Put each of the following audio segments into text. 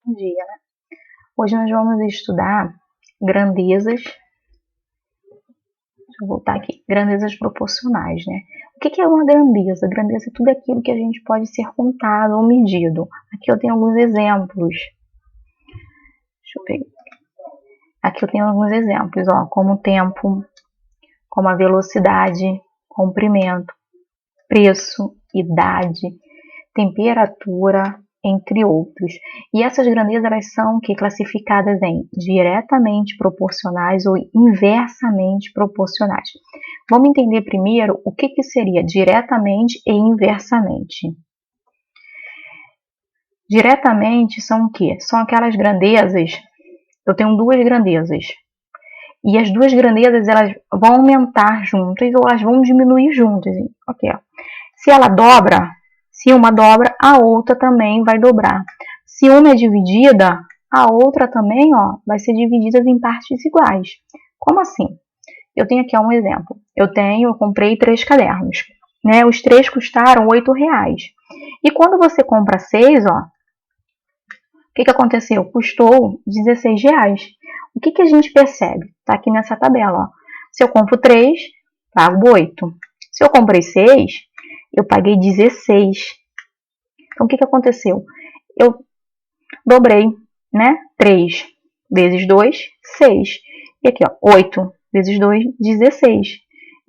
Bom dia, né? Hoje nós vamos estudar grandezas. Deixa eu voltar aqui. Grandezas proporcionais, né? O que é uma grandeza? Grandeza é tudo aquilo que a gente pode ser contado ou medido. Aqui eu tenho alguns exemplos. Deixa eu pegar. Aqui eu tenho alguns exemplos, ó, como o tempo, como a velocidade, comprimento, preço, idade, temperatura, entre outros. E essas grandezas elas são classificadas em diretamente proporcionais ou inversamente proporcionais. Vamos entender primeiro o que seria diretamente e inversamente. Diretamente são o quê? São aquelas grandezas. Eu tenho duas grandezas. E as duas grandezas elas vão aumentar juntas ou elas vão diminuir juntas. Ok, ó. Se ela dobra, se uma dobra, a outra também vai dobrar. Se uma é dividida, a outra também, ó, vai ser dividida em partes iguais. Como assim? Eu tenho aqui um exemplo. Eu comprei 3 cadernos, né? Os 3 custaram R$8. E quando você compra 6, ó, o que aconteceu? Custou R$16. O que a gente percebe? Tá aqui nessa tabela, ó. Se eu compro 3, pago 8. Se eu comprei 6, eu paguei 16. Então, o que aconteceu? Eu dobrei, né? 3 vezes 2, 6. E aqui, ó, 8 vezes 2, 16.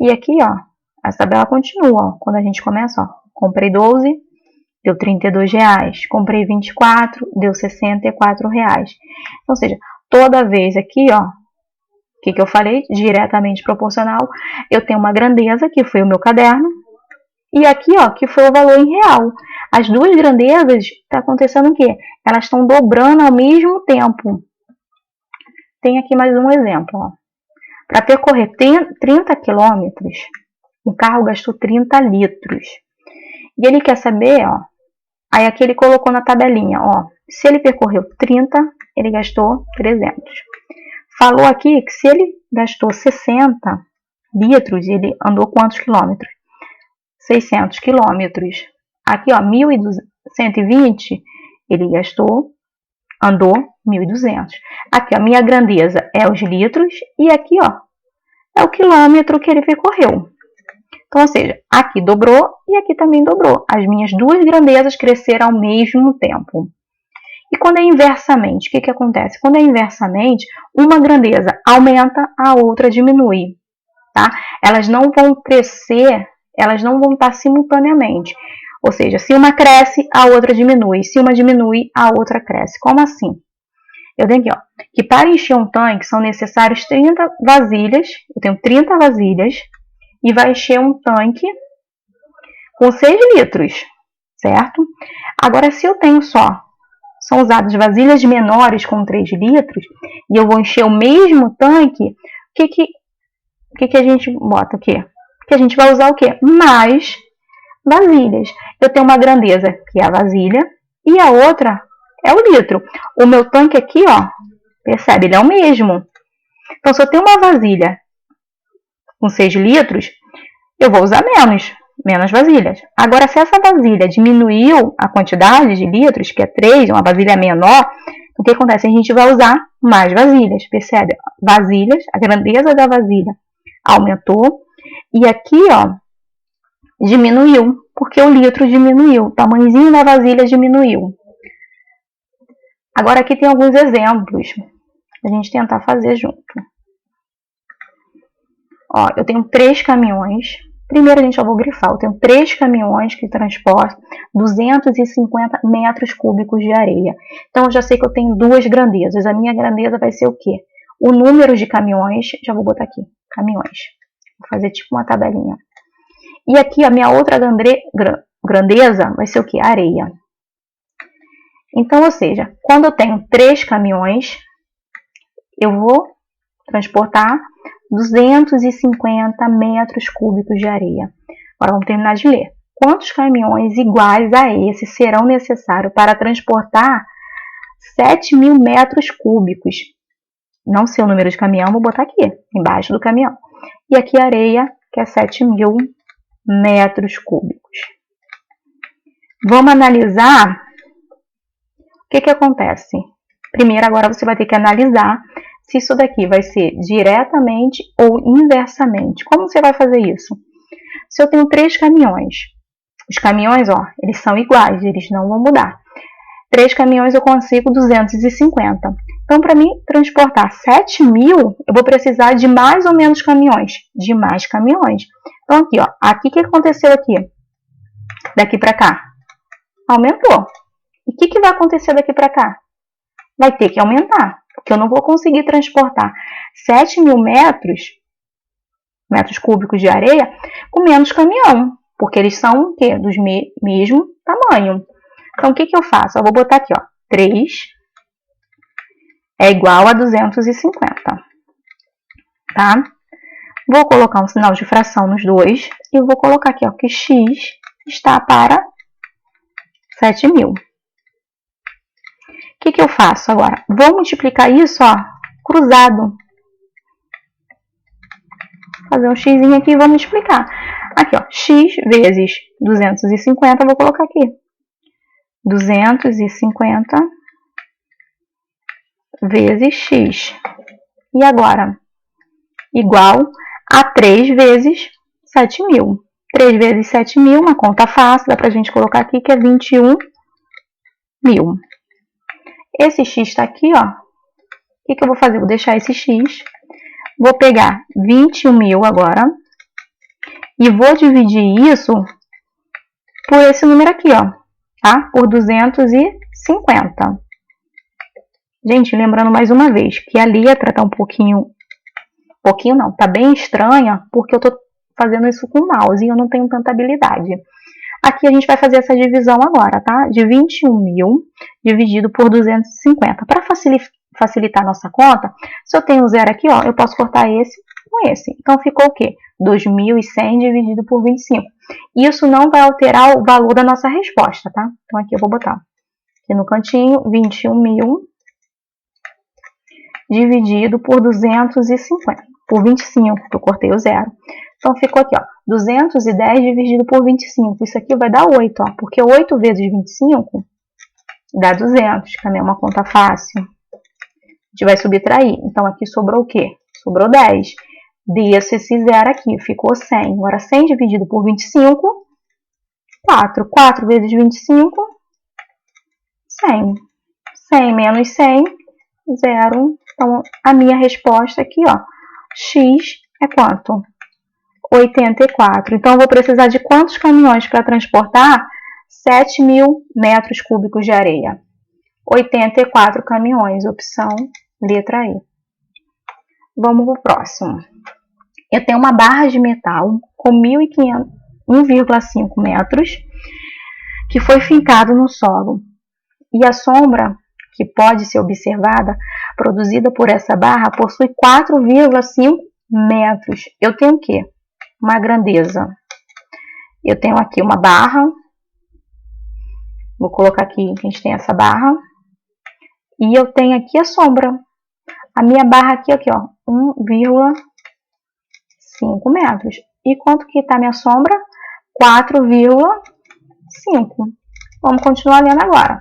E aqui, ó, essa tabela continua, ó. Quando a gente começa, ó, comprei 12, deu R$32. Comprei 24, deu R$64. Então, ou seja, toda vez aqui, ó, o que eu falei? Diretamente proporcional. Eu tenho uma grandeza, que foi o meu caderno, e aqui, ó, que foi o valor em real. As duas grandezas, está acontecendo o quê? Elas estão dobrando ao mesmo tempo. Tem aqui mais um exemplo, ó. Para percorrer 30 quilômetros, o carro gastou 30 litros. E ele quer saber, ó, aí aqui ele colocou na tabelinha, ó, se ele percorreu 30, ele gastou 300. Falou aqui que se ele gastou 60 litros, ele andou quantos quilômetros? 600 quilômetros. Aqui, ó, 1.120, ele andou 1.200. Aqui, ó, minha grandeza é os litros e aqui, ó, é o quilômetro que ele percorreu. Então, ou seja, aqui dobrou e aqui também dobrou. As minhas duas grandezas cresceram ao mesmo tempo. E quando é inversamente, o que acontece? Quando é inversamente, uma grandeza aumenta, a outra diminui, tá? Elas não vão crescer, elas não vão estar simultaneamente. Ou seja, se uma cresce, a outra diminui. Se uma diminui, a outra cresce. Como assim? Eu tenho aqui, ó, que para encher um tanque são necessários 30 vasilhas. Eu tenho 30 vasilhas e vai encher um tanque com 6 litros, certo? Agora, se eu tenho são usadas vasilhas menores com 3 litros e eu vou encher o mesmo tanque, o que a gente bota aqui? Que a gente vai usar o quê? Mais vasilhas. Eu tenho uma grandeza, que é a vasilha, e a outra é o litro. O meu tanque aqui, ó, percebe, ele é o mesmo. Então, se eu tenho uma vasilha com 6 litros, eu vou usar menos vasilhas. Agora, se essa vasilha diminuiu a quantidade de litros, que é 3, uma vasilha menor, o que acontece? A gente vai usar mais vasilhas, percebe? Vasilhas, a grandeza da vasilha aumentou, e aqui, ó, diminuiu, porque o litro diminuiu, o tamanhozinho da vasilha diminuiu. Agora aqui tem alguns exemplos, a gente tentar fazer junto. Ó, eu tenho 3 caminhões. Primeiro a gente já vou grifar. Eu tenho 3 caminhões que transportam 250 metros cúbicos de areia. Então eu já sei que eu tenho duas grandezas. A minha grandeza vai ser o quê? O número de caminhões, já vou botar aqui, caminhões. Vou fazer tipo uma tabelinha. E aqui a minha outra grandeza vai ser o quê? Areia. Então, ou seja, quando eu tenho 3 caminhões, eu vou transportar 250 metros cúbicos de areia. Agora vamos terminar de ler. Quantos caminhões iguais a esse serão necessários para transportar 7.000 metros cúbicos? Não sei o número de caminhão, vou botar aqui, embaixo do caminhão. E aqui a areia, que é 7.000 metros cúbicos. Vamos analisar que acontece? Primeiro, agora você vai ter que analisar se isso daqui vai ser diretamente ou inversamente. Como você vai fazer isso? Se eu tenho 3 caminhões, os caminhões, ó, eles são iguais, eles não vão mudar. 3 caminhões eu consigo 250. Então, para mim transportar 7.000, eu vou precisar de mais ou menos caminhões? De mais caminhões. Então, aqui, ó, aqui o que aconteceu aqui? Daqui para cá? Aumentou. E o que vai acontecer daqui para cá? Vai ter que aumentar, porque eu não vou conseguir transportar 7.000 metros cúbicos de areia com menos caminhão, porque eles são o quê? Dos mesmo tamanho. Então, o que eu faço? Eu vou botar aqui, ó, 3 é igual a 250, tá? Vou colocar um sinal de fração nos dois e vou colocar aqui, ó, que x está para 7.000. O que eu faço agora? Vou multiplicar isso, ó, cruzado. Vou fazer um x aqui e vou multiplicar. Aqui, ó, x vezes 250, vou colocar aqui. 250 vezes x. E agora? Igual a 3 vezes 7.000. 3 vezes 7.000, uma conta fácil, dá pra gente colocar aqui que é 21.000. Esse x está aqui, ó. O que eu vou fazer? Vou deixar esse x. Vou pegar 21.000 agora. E vou dividir isso por esse número aqui, ó. Tá? Por 250. Gente, lembrando mais uma vez que a letra tá um pouquinho não, tá bem estranha, porque eu tô fazendo isso com o mouse e eu não tenho tanta habilidade. Aqui a gente vai fazer essa divisão agora, tá? De 21.000 dividido por 250. Para facilitar a nossa conta, se eu tenho 0 aqui, ó, eu posso cortar esse com esse. Então, ficou o quê? 2.100 dividido por 25. Isso não vai alterar o valor da nossa resposta, tá? Então, aqui eu vou botar aqui no cantinho, 21.000 dividido por 250. Por 25, que eu cortei o 0. Então, ficou aqui, ó, 210 dividido por 25. Isso aqui vai dar 8, ó, porque 8 vezes 25 dá 200, que também é uma conta fácil. A gente vai subtrair. Então, aqui sobrou o quê? Sobrou 10. Desço esse 0 aqui, ficou 100. Agora, 100 dividido por 25, 4. 4 vezes 25, 100. 100 menos 100, 0. Então, a minha resposta aqui, ó, x é quanto? 84. Então, eu vou precisar de quantos caminhões para transportar 7.000 metros cúbicos de areia? 84 caminhões, opção letra E. Vamos para o próximo. Eu tenho uma barra de metal com 1,5 metros que foi fincado no solo. E a sombra que pode ser observada, produzida por essa barra, possui 4,5 metros. Eu tenho o quê? Uma grandeza. Eu tenho aqui uma barra. Vou colocar aqui que a gente tem essa barra. E eu tenho aqui a sombra. A minha barra aqui, ó, 1,5 metros. E quanto que está a minha sombra? 4,5. Vamos continuar lendo agora.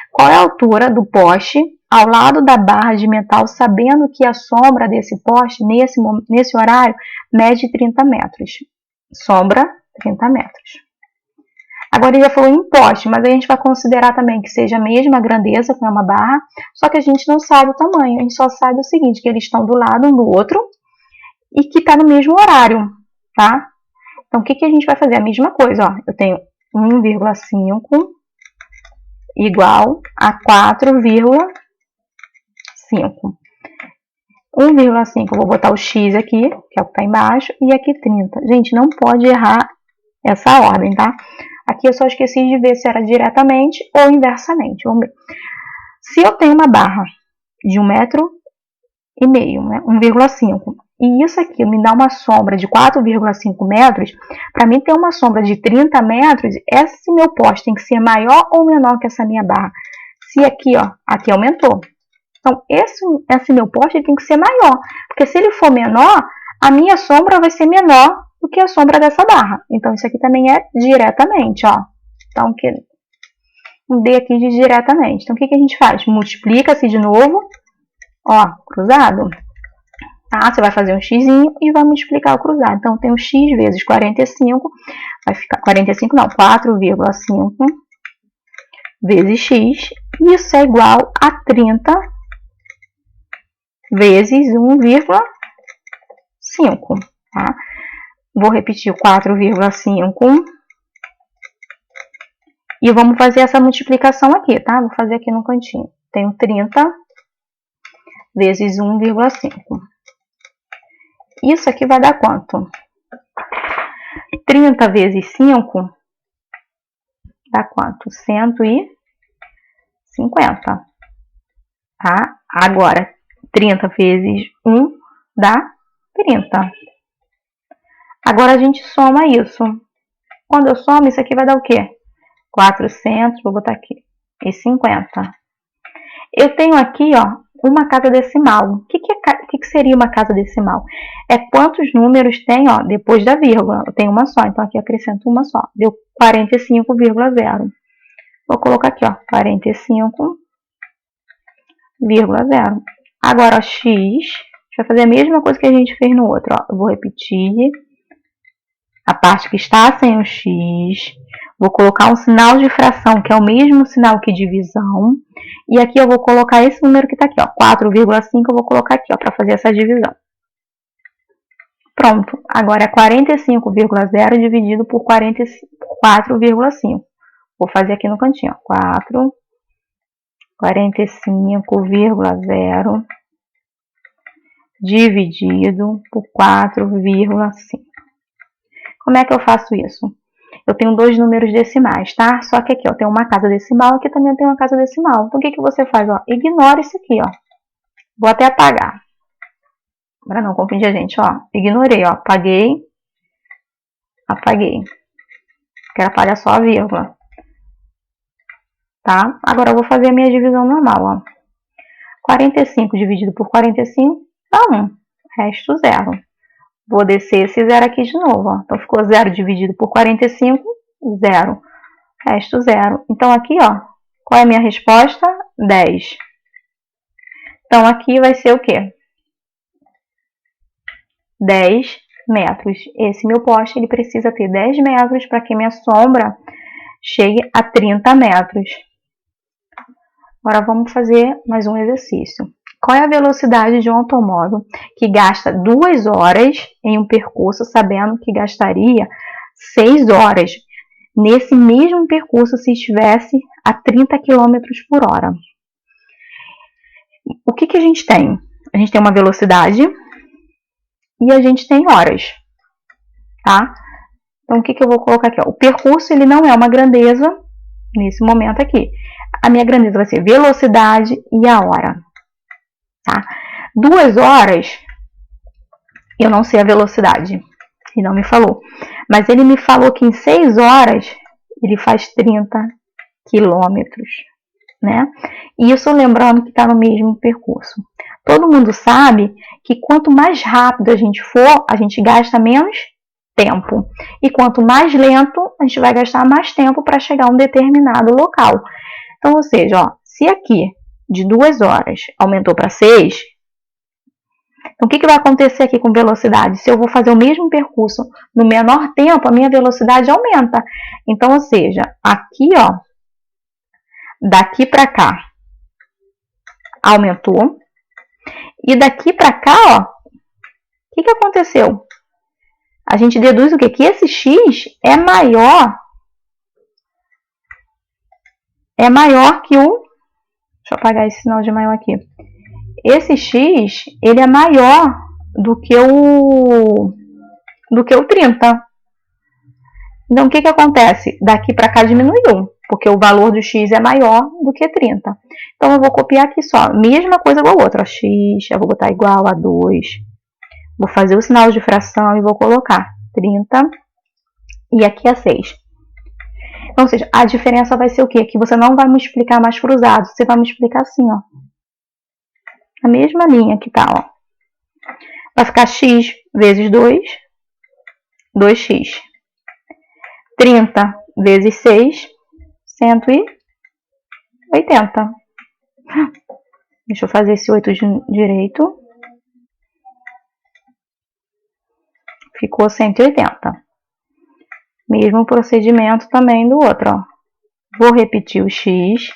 Qual é a altura do poste ao lado da barra de metal, sabendo que a sombra desse poste, nesse horário, mede 30 metros? Sombra, 30 metros. Agora ele já falou em poste, mas aí a gente vai considerar também que seja a mesma grandeza, que é uma barra, só que a gente não sabe o tamanho. A gente só sabe o seguinte, que eles estão do lado um do outro e que está no mesmo horário, tá? Então, o que a gente vai fazer? A mesma coisa, ó. Eu tenho 1,5 igual a 4,5. 1,5 eu vou botar o x aqui, que é o que está embaixo, e aqui 30. Gente, não pode errar essa ordem, tá? Aqui eu só esqueci de ver se era diretamente ou inversamente. Vamos ver. Se eu tenho uma barra de 1,5 metro, né, 1,5, e isso aqui me dá uma sombra de 4,5 metros, para mim ter uma sombra de 30 metros, esse meu poste tem que ser maior ou menor que essa minha barra. Se aqui, ó, aqui aumentou. Então, esse meu poste tem que ser maior, porque se ele for menor, a minha sombra vai ser menor do que a sombra dessa barra. Então, isso aqui também é diretamente, ó. Então, um D aqui diretamente. Então, o que a gente faz? Multiplica-se de novo, ó, cruzado. Tá? Você vai fazer um xzinho e vai multiplicar o cruzado. Então, tem o x vezes 45, vai ficar 45 não, 4,5 vezes x. Isso é igual a 30 vezes 1,5. Tá? Vou repetir o 4,5 e vamos fazer essa multiplicação aqui, tá? Vou fazer aqui no cantinho. Tenho 30 vezes 1,5. Isso aqui vai dar quanto? 30 vezes 5 dá quanto? 150. Tá? Agora, 30 vezes 1 dá 30. Agora a gente soma isso. Quando eu somo, isso aqui vai dar o quê? 400, vou botar aqui, e 50. Eu tenho aqui, ó, uma casa decimal. O que seria uma casa decimal? É quantos números tem, ó, depois da vírgula. Eu tenho uma só, então aqui eu acrescento uma só. Deu 45,0. Vou colocar aqui, ó, 45,0. Agora, ó, x, a gente vai fazer a mesma coisa que a gente fez no outro, ó. Eu vou repetir a parte que está sem o x, vou colocar um sinal de fração, que é o mesmo sinal que divisão, e aqui eu vou colocar esse número que está aqui, ó, 4,5, eu vou colocar aqui, ó, para fazer essa divisão. Pronto, agora é 45,0 dividido por 4,5. Vou fazer aqui no cantinho, ó, 45,0 dividido por 4,5. Como é que eu faço isso? Eu tenho dois números decimais, tá? Só que aqui, ó, tem uma casa decimal, aqui também tem uma casa decimal. Então, o que você faz? Ó, ignora isso aqui, ó. Vou até apagar. Para não confundir a gente, ó. Ignorei, ó. Apaguei. Apaguei. Quero apagar só a vírgula. Tá? Agora eu vou fazer a minha divisão normal, ó. 45 dividido por 45 dá 1. Resto 0. Vou descer esse 0 aqui de novo, ó. Então, ficou 0 dividido por 45, 0. Resto 0. Então, aqui, ó, qual é a minha resposta? 10. Então, aqui vai ser o quê? 10 metros. Esse meu poste, ele precisa ter 10 metros para que minha sombra chegue a 30 metros. Agora, vamos fazer mais um exercício. Qual é a velocidade de um automóvel que gasta 2 horas em um percurso, sabendo que gastaria 6 horas nesse mesmo percurso se estivesse a 30 km por hora? O que a gente tem? A gente tem uma velocidade e a gente tem horas, tá? Então, o que eu vou colocar aqui? Ó? O percurso, ele não é uma grandeza nesse momento aqui. A minha grandeza vai ser velocidade e a hora. Tá? 2 horas, eu não sei a velocidade, ele não me falou. Mas ele me falou que em 6 horas, ele faz 30 quilômetros, né? Isso lembrando que está no mesmo percurso. Todo mundo sabe que quanto mais rápido a gente for, a gente gasta menos tempo. E quanto mais lento, a gente vai gastar mais tempo para chegar a um determinado local. Então, ou seja, ó, se aqui de 2 horas aumentou para 6, então o que vai acontecer aqui com velocidade? Se eu vou fazer o mesmo percurso no menor tempo, a minha velocidade aumenta. Então, ou seja, aqui, ó, daqui para cá aumentou. E daqui para cá, ó, o que aconteceu? A gente deduz o quê? Que esse x é maior que o... Deixa eu apagar esse sinal de maior aqui. Esse x, ele é maior do que o 30. Então, o que acontece? Daqui para cá diminuiu, porque o valor do x é maior do que 30. Então, eu vou copiar aqui só. Mesma coisa igual a outra. Ó, x, eu vou botar igual a 2. Vou fazer o sinal de fração e vou colocar 30. E aqui é 6. Então, ou seja, a diferença vai ser o quê? Que você não vai multiplicar mais cruzado. Você vai multiplicar assim, ó. A mesma linha que tá, ó. Vai ficar x vezes 2, 2x. 30 vezes 6, 150. 80. Deixa eu fazer esse 8 direito. Ficou 180. Mesmo procedimento também do outro, ó. Vou repetir o x.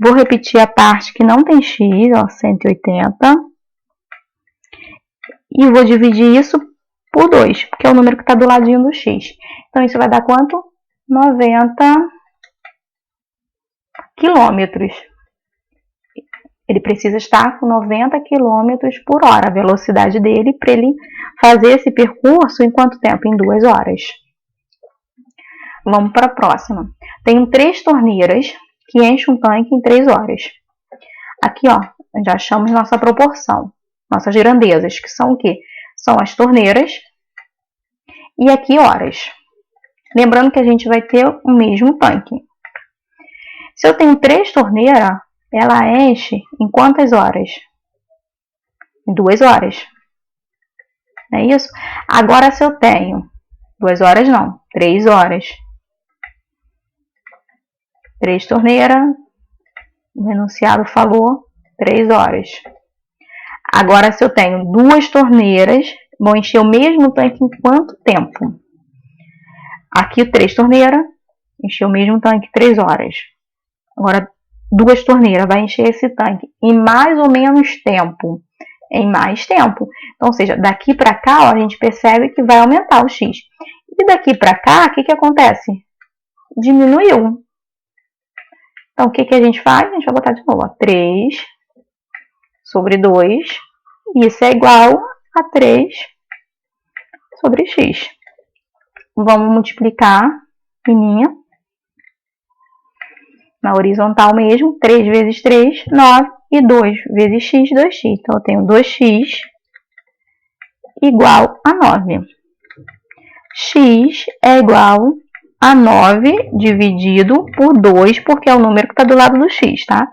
Vou repetir a parte que não tem x, ó, 180. E vou dividir isso por 2, porque é o número que está do ladinho do x. Então, isso vai dar quanto? 90 quilômetros. Ele precisa estar com 90 quilômetros por hora, a velocidade dele, para ele fazer esse percurso em quanto tempo? Em 2 horas. Vamos para a próxima. Tenho 3 torneiras que enchem um tanque em 3 horas. Aqui, ó, já achamos nossa proporção, nossas grandezas, que são o quê? São as torneiras e aqui horas. Lembrando que a gente vai ter o mesmo tanque. Se eu tenho 3 torneiras, ela enche em quantas horas? Em 2 horas. Não é isso? Agora, se eu tenho 2 horas, não, 3 horas. 3 torneiras, o enunciado falou 3 horas. Agora, se eu tenho 2 torneiras, vão encher o mesmo tanque em quanto tempo? Aqui, 3 torneiras, encher o mesmo tanque 3 horas. Agora, 2 torneiras, vai encher esse tanque em mais ou menos tempo. Em mais tempo. Então, ou seja, daqui para cá, ó, a gente percebe que vai aumentar o x. E daqui para cá, o que acontece? Diminuiu. Então, o que a gente faz? A gente vai botar de novo, ó, 3 sobre 2. Isso é igual a 3 sobre x. Vamos multiplicar fininha. Na horizontal mesmo, 3 vezes 3, 9. E 2 vezes x, 2x. Então, eu tenho 2x igual a 9. X é igual a 9 dividido por 2, porque é o número que está do lado do x, tá?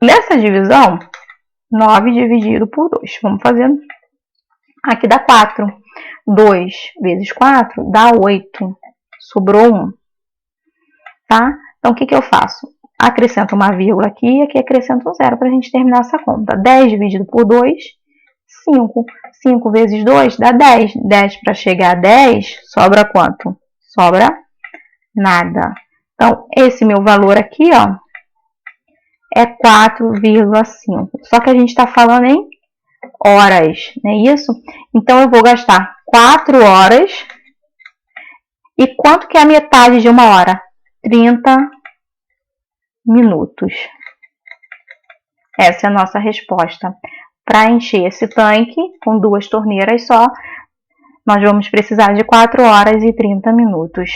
Nessa divisão, 9 dividido por 2. Vamos fazer. Aqui dá 4. 2 vezes 4 dá 8. Sobrou 1. Tá? Então, o que eu faço? Acrescento uma vírgula aqui e aqui acrescento um zero para a gente terminar essa conta. 10 dividido por 2, 5. 5 vezes 2 dá 10. 10 para chegar a 10, sobra quanto? Sobra nada. Então, esse meu valor aqui, ó, é 4,5. Só que a gente está falando em horas, não é isso? Então, eu vou gastar 4 horas. E quanto que é a metade de uma hora? 30 minutos. Essa é a nossa resposta. Para encher esse tanque com 2 torneiras só, nós vamos precisar de 4 horas e 30 minutos.